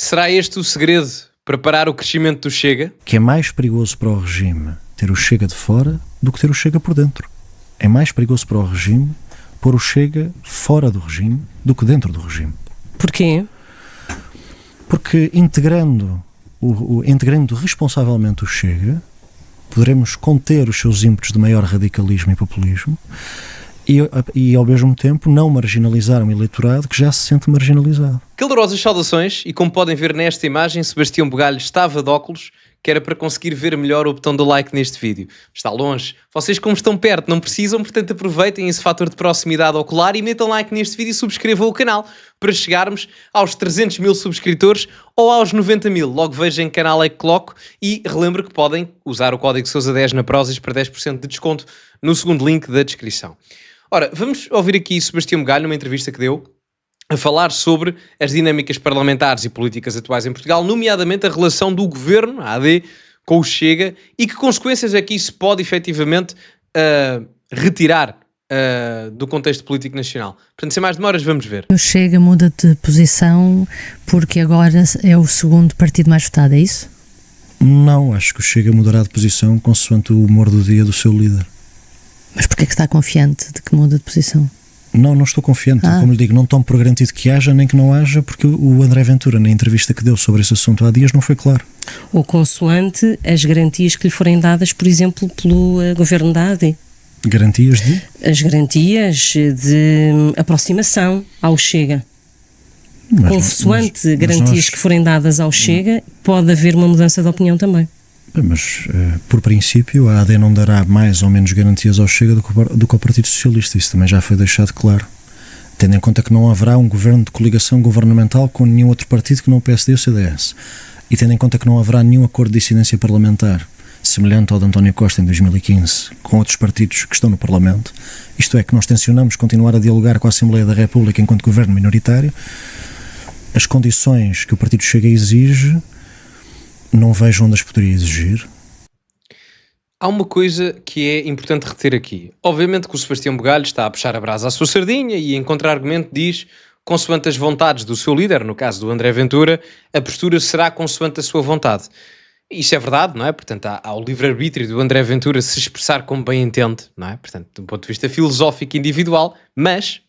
Será este o segredo para parar o crescimento do Chega? Que é mais perigoso para o regime ter o Chega de fora do que ter o Chega por dentro. É mais perigoso para o regime pôr o Chega fora do regime do que dentro do regime. Porquê? Porque integrando responsavelmente o Chega, poderemos conter os seus ímpetos de maior radicalismo e populismo e ao mesmo tempo não marginalizar um eleitorado que já se sente marginalizado. Calorosas saudações, e como podem ver nesta imagem, Sebastião Bugalho estava de óculos, que era para conseguir ver melhor o botão do like neste vídeo. Está longe. Vocês, como estão perto, não precisam, portanto aproveitem esse fator de proximidade ocular e metam like neste vídeo e subscrevam o canal para chegarmos aos 300 mil subscritores ou aos 90 mil. Logo vejam em que canal é que coloco e relembro que podem usar o código Sousa10 na Prozis para 10% de desconto no segundo link da descrição. Ora, vamos ouvir aqui Sebastião Bugalho numa entrevista que deu a falar sobre as dinâmicas parlamentares e políticas atuais em Portugal, nomeadamente a relação do governo, a AD, com o Chega, e que consequências é que isso pode efetivamente retirar do contexto político nacional. Portanto, sem mais demoras, vamos ver. O Chega muda de posição porque agora é o segundo partido mais votado, é isso? Não, acho que o Chega mudará de posição consoante o humor do dia do seu líder. Mas porquê é que está confiante de que muda de posição? Não estou confiante. Como lhe digo, não tomo por garantido que haja nem que não haja, porque o André Ventura, na entrevista que deu sobre esse assunto há dias, não foi claro. Ou consoante as garantias que lhe forem dadas, por exemplo, pelo governo da AD. Garantias de? As garantias de aproximação ao Chega. Consoante garantias que forem dadas ao Chega, pode haver uma mudança de opinião também. Mas, por princípio, a AD não dará mais ou menos garantias ao Chega do que ao Partido Socialista. Isso também já foi deixado claro. Tendo em conta que não haverá um governo de coligação governamental com nenhum outro partido que não o PSD ou o CDS. E tendo em conta que não haverá nenhum acordo de dissidência parlamentar semelhante ao de António Costa em 2015 com outros partidos que estão no Parlamento, isto é, que nós tencionamos continuar a dialogar com a Assembleia da República enquanto governo minoritário, as condições que o Partido Chega exige não vejo onde as poderia exigir. Há uma coisa que é importante reter aqui. Obviamente que o Sebastião Bugalho está a puxar a brasa à sua sardinha e em contra-argumento diz, consoante as vontades do seu líder, no caso do André Ventura, a postura será consoante a sua vontade. Isso é verdade, não é? Portanto, há o livre-arbítrio do André Ventura se expressar como bem entende, não é? Portanto, do ponto de vista filosófico individual, mas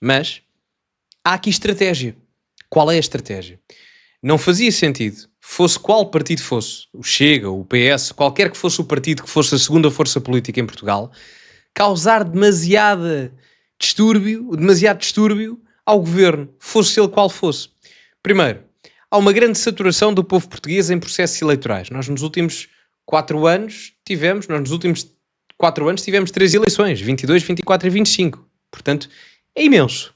há aqui estratégia. Qual é a estratégia? Não fazia sentido, fosse qual partido fosse, o Chega, o PS, qualquer que fosse o partido que fosse a segunda força política em Portugal, causar demasiado distúrbio ao governo, fosse ele qual fosse. Primeiro, há uma grande saturação do povo português em processos eleitorais. Nós nos últimos 4 anos tivemos 3 eleições, 22, 24 e 25. Portanto, é imenso.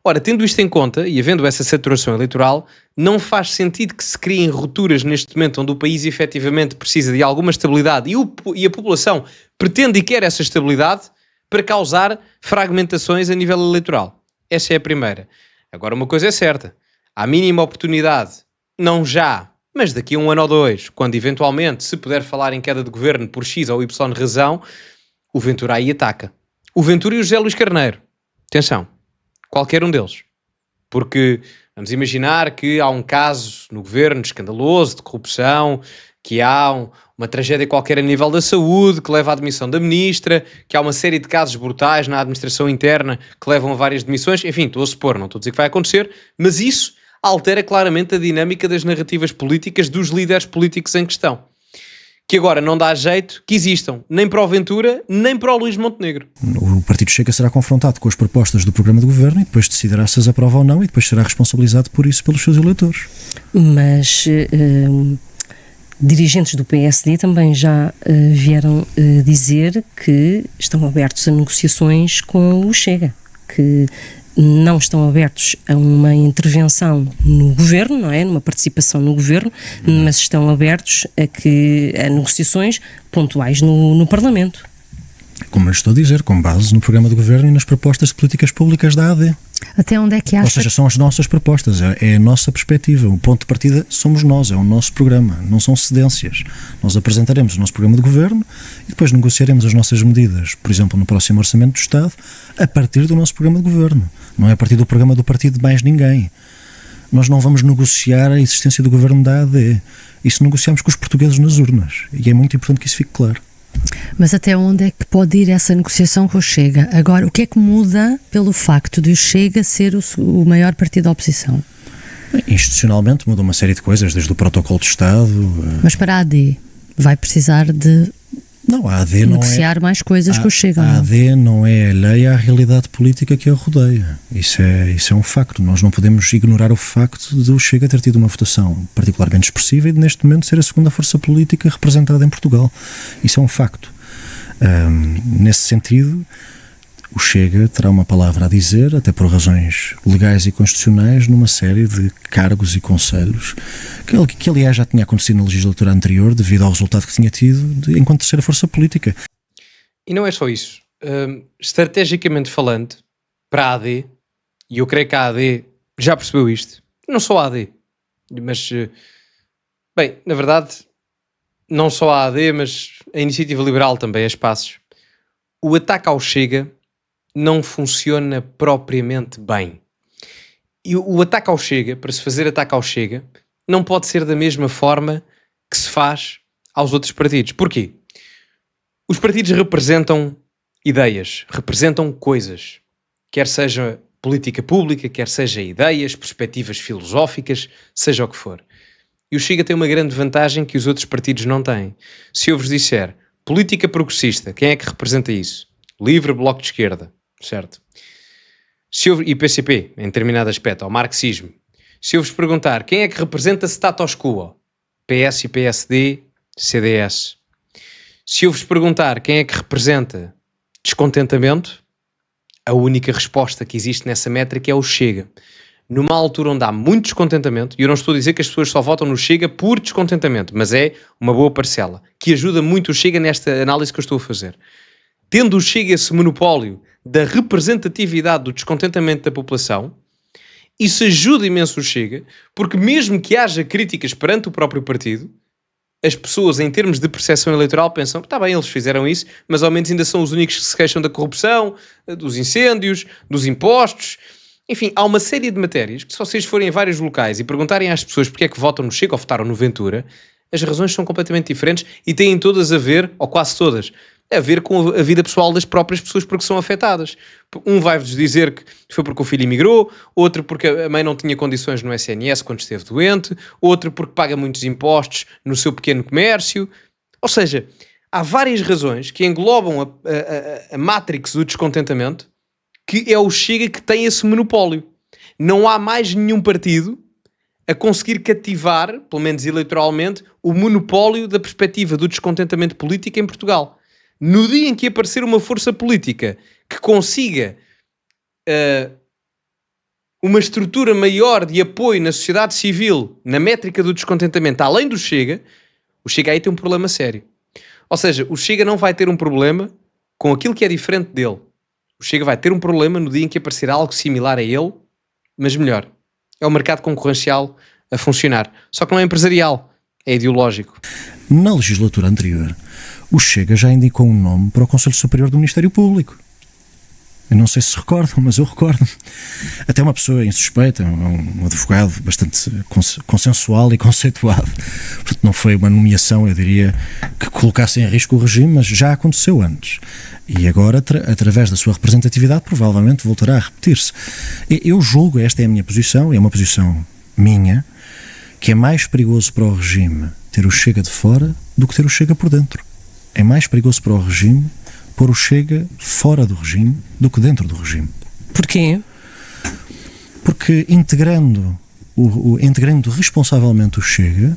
Ora, tendo isto em conta e havendo essa saturação eleitoral, não faz sentido que se criem rupturas neste momento onde o país efetivamente precisa de alguma estabilidade e a população pretende e quer essa estabilidade para causar fragmentações a nível eleitoral. Essa é a primeira. Agora, uma coisa é certa. À mínima oportunidade, não já, mas daqui a 1 ano ou 2, quando eventualmente se puder falar em queda de governo por X ou Y razão, o Ventura aí ataca. O Ventura e o José Luís Carneiro. Atenção. Qualquer um deles. Porque vamos imaginar que há um caso no governo escandaloso de corrupção, que há uma tragédia qualquer a nível da saúde que leva à demissão da ministra, que há uma série de casos brutais na administração interna que levam a várias demissões. Enfim, estou a supor, não estou a dizer que vai acontecer, mas isso altera claramente a dinâmica das narrativas políticas dos líderes políticos em questão. Que agora não dá jeito que existam, nem para o Ventura, nem para o Luís Montenegro. O Partido Chega será confrontado com as propostas do programa de governo e depois decidirá se as aprova ou não e depois será responsabilizado por isso pelos seus eleitores. Mas dirigentes do PSD também já vieram dizer que estão abertos a negociações com o Chega, que não estão abertos a uma intervenção no governo, não é? Numa participação no governo, mas estão abertos a negociações pontuais no Parlamento. Como eu estou a dizer, com base no programa de governo e nas propostas de políticas públicas da AD. Até onde é que acha? Ou seja, são as nossas propostas, é a nossa perspectiva. O ponto de partida somos nós, é o nosso programa, não são cedências. Nós apresentaremos o nosso programa de governo e depois negociaremos as nossas medidas, por exemplo, no próximo Orçamento do Estado, a partir do nosso programa de governo. Não é a partir do programa do partido de mais ninguém. nós não vamos negociar a existência do governo da AD. Isso negociamos com os portugueses nas urnas. E é muito importante que isso fique claro. Mas até onde é que pode ir essa negociação com o Chega? Agora, o que é que muda pelo facto de o Chega ser o maior partido da oposição? Institucionalmente muda uma série de coisas, desde o protocolo de Estado... Mas para a AD vai precisar de não, a AD não negociar mais coisas com o Chega. A AD não é alheia à realidade política que a rodeia. Isso é um facto. Nós não podemos ignorar o facto de o Chega ter tido uma votação particularmente expressiva e de, neste momento, ser a segunda força política representada em Portugal. Isso é um facto. Nesse sentido, o Chega terá uma palavra a dizer, até por razões legais e constitucionais, numa série de cargos e conselhos que aliás já tinha acontecido na legislatura anterior, devido ao resultado que tinha tido enquanto terceira força política. E não é só isso. Estrategicamente falando, para a AD, e eu creio que a AD já percebeu isto, não só a AD, mas, bem, na verdade, não só a AD, mas a Iniciativa Liberal também, a Espaços, o ataque ao Chega não funciona propriamente bem. E o ataque ao Chega, para se fazer ataque ao Chega, não pode ser da mesma forma que se faz aos outros partidos. Porquê? Os partidos representam ideias, representam coisas, quer seja política pública, quer seja ideias, perspectivas filosóficas, seja o que for. E o Chega tem uma grande vantagem que os outros partidos não têm. Se eu vos disser política progressista, quem é que representa isso? Livre, Bloco de Esquerda, certo? E PCP, em determinado aspecto, ao marxismo. Se eu vos perguntar quem é que representa status quo? PS e PSD, CDS. Se eu vos perguntar quem é que representa descontentamento, a única resposta que existe nessa métrica é o Chega. Numa altura onde há muito descontentamento, e eu não estou a dizer que as pessoas só votam no Chega por descontentamento, mas é uma boa parcela, que ajuda muito o Chega nesta análise que eu estou a fazer. Tendo o Chega esse monopólio da representatividade do descontentamento da população, isso ajuda imenso o Chega, porque mesmo que haja críticas perante o próprio partido, as pessoas, em termos de percepção eleitoral, pensam que está bem, eles fizeram isso, mas ao menos ainda são os únicos que se queixam da corrupção, dos incêndios, dos impostos. Enfim, há uma série de matérias que, se vocês forem a vários locais e perguntarem às pessoas porque é que votam no Chega ou votaram no Ventura, as razões são completamente diferentes e têm todas a ver, ou quase todas, a ver com a vida pessoal das próprias pessoas porque são afetadas. Um vai-vos dizer que foi porque o filho emigrou, outro porque a mãe não tinha condições no SNS quando esteve doente, outro porque paga muitos impostos no seu pequeno comércio. Ou seja, há várias razões que englobam a matrix do descontentamento, que é o Chega que tem esse monopólio. Não há mais nenhum partido a conseguir cativar, pelo menos eleitoralmente, o monopólio da perspectiva do descontentamento político em Portugal. No dia em que aparecer uma força política que consiga uma estrutura maior de apoio na sociedade civil, na métrica do descontentamento, além do Chega, o Chega aí tem um problema sério. Ou seja, o Chega não vai ter um problema com aquilo que é diferente dele. O Chega vai ter um problema no dia em que aparecer algo similar a ele, mas melhor. É o mercado concorrencial a funcionar. Só que não é empresarial, é ideológico. Na legislatura anterior, o Chega já indicou um nome para o Conselho Superior do Ministério Público. Eu não sei se recordam, mas eu recordo. Até uma pessoa insuspeita, um advogado bastante consensual e conceituado. Portanto, não foi uma nomeação, eu diria, que colocasse em risco o regime, mas já aconteceu antes. E agora, através da sua representatividade, provavelmente voltará a repetir-se. Eu julgo, esta é a minha posição, é uma posição minha, que é mais perigoso para o regime ter o Chega de fora do que ter o Chega por dentro. É mais perigoso para o regime pôr o Chega fora do regime do que dentro do regime. Porquê? Porque integrando responsavelmente o Chega,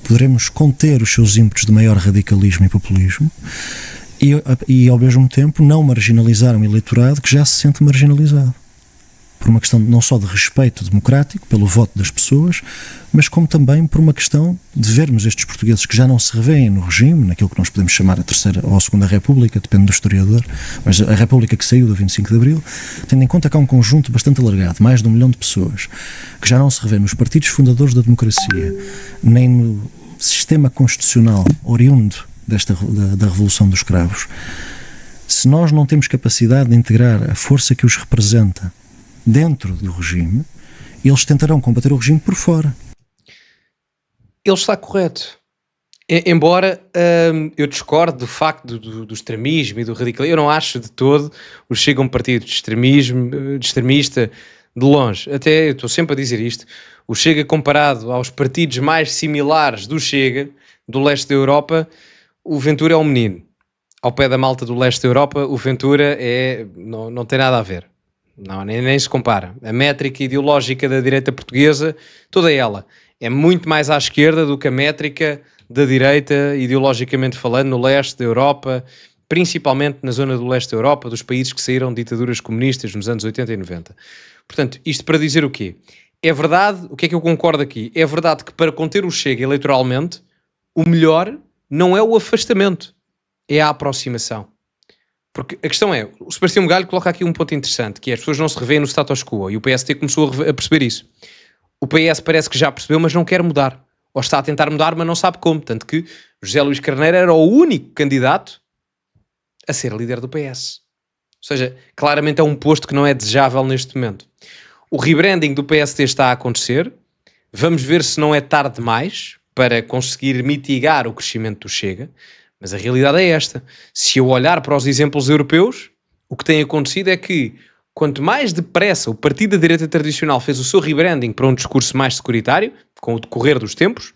poderemos conter os seus ímpetos de maior radicalismo e populismo e ao mesmo tempo não marginalizar um eleitorado que já se sente marginalizado. Por uma questão não só de respeito democrático pelo voto das pessoas, mas como também por uma questão de vermos estes portugueses que já não se revêem no regime, naquilo que nós podemos chamar a Terceira ou a Segunda República, depende do historiador, mas a República que saiu do 25 de Abril, tendo em conta que há um conjunto bastante alargado, mais de 1 milhão de pessoas, que já não se revêem nos partidos fundadores da democracia, nem no sistema constitucional oriundo da Revolução dos Cravos. Se nós não temos capacidade de integrar a força que os representa dentro do regime, eles tentarão combater o regime por fora. Ele está correto. Embora eu discordo do facto do extremismo e do radicalismo, eu não acho de todo o Chega um partido de extremista de longe. Até eu estou sempre a dizer isto. O Chega, comparado aos partidos mais similares do Chega, do leste da Europa, o Ventura é um menino. Ao pé da malta do leste da Europa, o Ventura não tem nada a ver. Não, nem se compara. A métrica ideológica da direita portuguesa, toda ela, é muito mais à esquerda do que a métrica da direita, ideologicamente falando, no leste da Europa, principalmente na zona do leste da Europa, dos países que saíram de ditaduras comunistas nos anos 80 e 90. Portanto, isto para dizer o quê? É verdade, o que é que eu concordo aqui? É verdade que para conter o Chega eleitoralmente, o melhor não é o afastamento, é a aproximação. Porque a questão é, o Sebastião Galho coloca aqui um ponto interessante, que é as pessoas não se revêem no status quo, e o PSD começou a perceber isso. O PS parece que já percebeu, mas não quer mudar. Ou está a tentar mudar, mas não sabe como. Tanto que José Luís Carneiro era o único candidato a ser líder do PS. Ou seja, claramente é um posto que não é desejável neste momento. O rebranding do PSD está a acontecer. Vamos ver se não é tarde demais para conseguir mitigar o crescimento do Chega. Mas a realidade é esta. Se eu olhar para os exemplos europeus, o que tem acontecido é que quanto mais depressa o partido da direita tradicional fez o seu rebranding para um discurso mais securitário, com o decorrer dos tempos,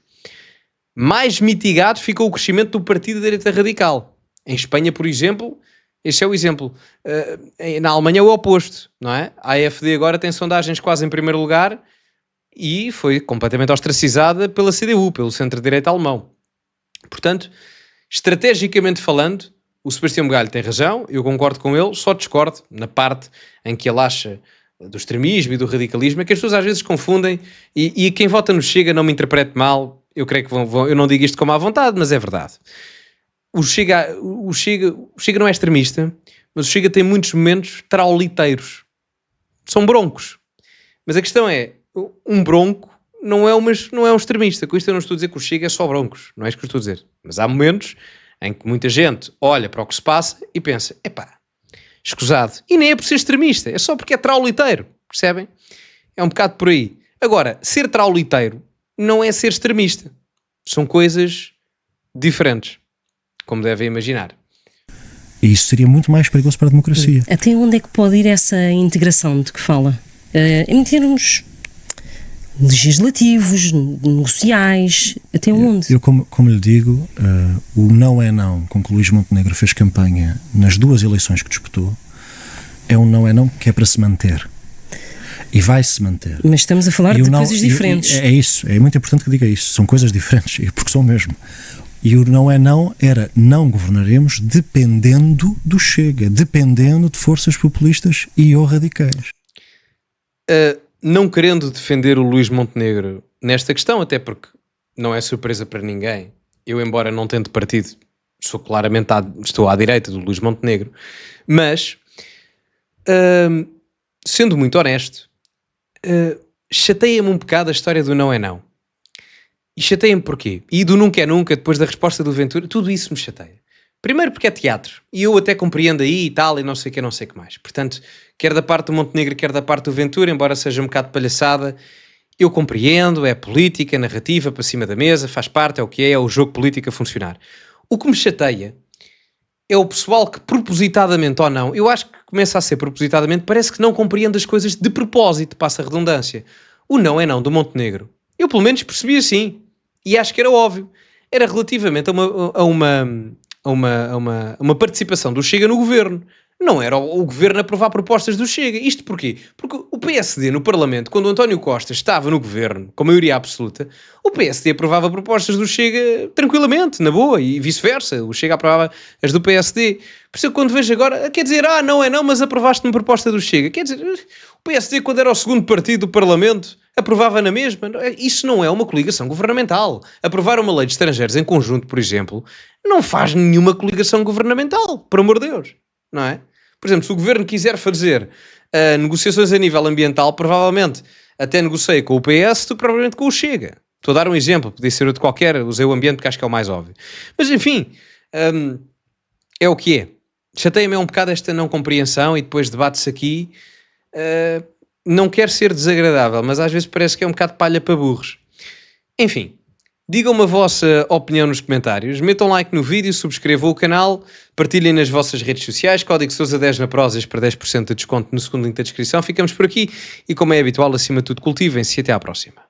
mais mitigado ficou o crescimento do partido da direita radical. Em Espanha, por exemplo, este é o exemplo. Na Alemanha é o oposto, não é? A AfD agora tem sondagens quase em primeiro lugar e foi completamente ostracizada pela CDU, pelo centro-direita alemão. Portanto, estrategicamente falando, o Sebastião Galho tem razão, eu concordo com ele, só discordo na parte em que ele acha do extremismo e do radicalismo, é que as pessoas às vezes confundem e quem vota no Chega, não me interprete mal, eu creio que eu não digo isto como à vontade, mas é verdade. O Chega não é extremista, mas o Chega tem muitos momentos trauliteiros. São broncos. Mas a questão é, um bronco não é um extremista. Com isto eu não estou a dizer que o Chega é só broncos, não é isso que eu estou a dizer. Mas há momentos em que muita gente olha para o que se passa e pensa, epá, escusado. E nem é por ser extremista, é só porque é trauliteiro, percebem? É um bocado por aí. Agora, ser trauliteiro não é ser extremista. São coisas diferentes, como devem imaginar. E isso seria muito mais perigoso para a democracia. Até onde é que pode ir essa integração de que fala? Em termos legislativos, negociais, até onde? Eu como lhe digo, o não é não com que o Luís Montenegro fez campanha nas duas eleições que disputou, é um não é não que é para se manter. E vai-se manter. Mas estamos a falar de coisas diferentes. É isso, é muito importante que diga isso. São coisas diferentes, porque são mesmo. E o não é não era não governaremos dependendo do Chega, dependendo de forças populistas e ou radicais. Não querendo defender o Luís Montenegro nesta questão, até porque não é surpresa para ninguém. Eu, embora não tendo partido, estou à direita do Luís Montenegro, mas, sendo muito honesto, chateia-me um bocado a história do não é não. E chateia-me porquê? E do nunca é nunca, depois da resposta do Ventura, tudo isso me chateia. Primeiro porque é teatro, e eu até compreendo aí e tal, e não sei o que mais. Portanto, quer da parte do Montenegro, quer da parte do Ventura, embora seja um bocado de palhaçada, eu compreendo, é política, narrativa, para cima da mesa, faz parte, é o jogo político a funcionar. O que me chateia é o pessoal que propositadamente ou não, eu acho que começa a ser propositadamente, parece que não compreende as coisas de propósito, passa a redundância. O não é não do Montenegro. Eu pelo menos percebi assim, e acho que era óbvio. Era relativamente a uma participação do Chega no governo. Não era o governo aprovar propostas do Chega. Isto porquê? Porque o PSD no Parlamento, quando o António Costa estava no governo, com maioria absoluta, o PSD aprovava propostas do Chega tranquilamente, na boa, e vice-versa. O Chega aprovava as do PSD. Por isso, quando vejo agora, quer dizer, não é não, mas aprovaste uma proposta do Chega. Quer dizer, o PSD, quando era o segundo partido do Parlamento, aprovava na mesma. Isso não é uma coligação governamental. Aprovar uma lei de estrangeiros em conjunto, por exemplo, não faz nenhuma coligação governamental, por amor de Deus. Não é? Por exemplo, se o governo quiser fazer negociações a nível ambiental, provavelmente até negocia com o PS do que provavelmente com o Chega. Estou a dar um exemplo, podia ser outro qualquer, usei o ambiente porque acho que é o mais óbvio. Mas enfim, é o que é. Chateia-me um bocado esta não compreensão e depois debate-se aqui. não quero ser desagradável, mas às vezes parece que é um bocado palha para burros. Enfim, digam-me a vossa opinião nos comentários, metam like no vídeo, subscrevam o canal, partilhem nas vossas redes sociais, código Sousa10 na Prozis para 10% de desconto no segundo link da descrição. Ficamos por aqui e, como é habitual, acima de tudo, cultivem-se e até à próxima.